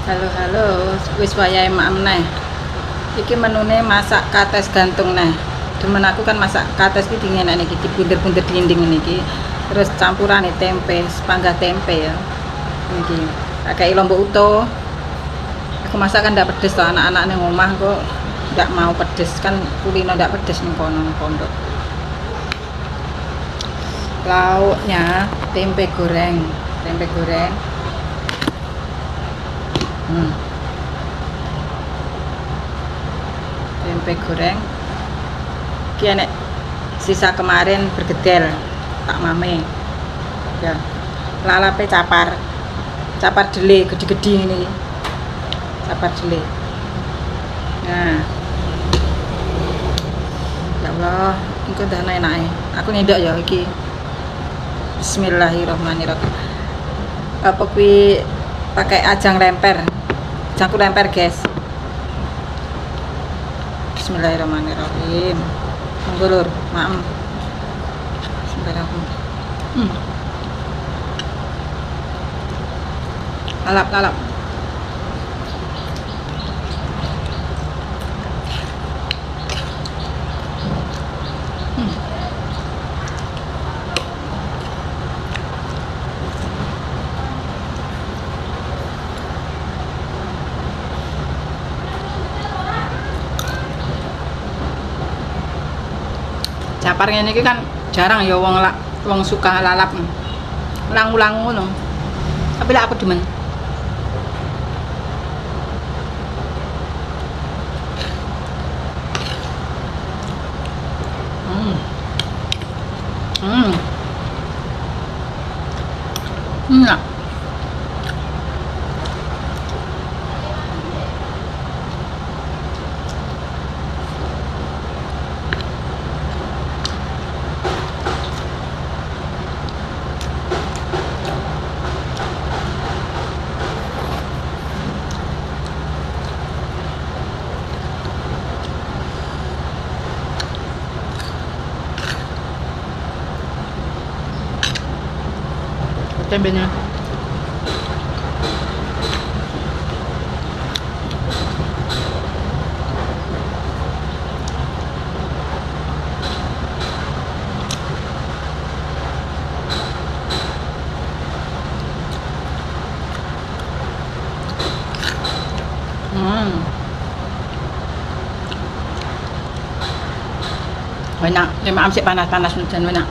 Halo halo, wis wayahe mak meneh. Iki menune masak kates gantung neh. Demen aku kan masak kates iki dingenekne iki dibunder-bunder dinding niki. Terus campurane tempe, sepanggang tempe ya. Niki. Kayak lombok utuh. Aku masak kan ndak pedes toh, anak-anak ning omah kok ndak mau pedes kan kulino ndak pedes ning kono ning pondok. Lauknya tempe goreng, tempe goreng. Tempe goreng iki enek sisa kemarin bergedel tak mame ya, lalape capar dele gede-gede ini, capar dele. Nah ya Allah, engko dah enake aku nyedok ya iki. Bismillahirrahmanirrahim. Apa kuwi pakai ajang lemper, ajangku lemper guys. Bismillahirrahmanirrahim. Monggo lur, maem. Bismillahirrahmanirrahim. Lalap. Capar ngene iki kan jarang ya wong suka lalap. Ulang-ulang ngono. Tapi lek aku demen. Enak. Tembenya. Enak, cuma amsik panas-panas hujan enak.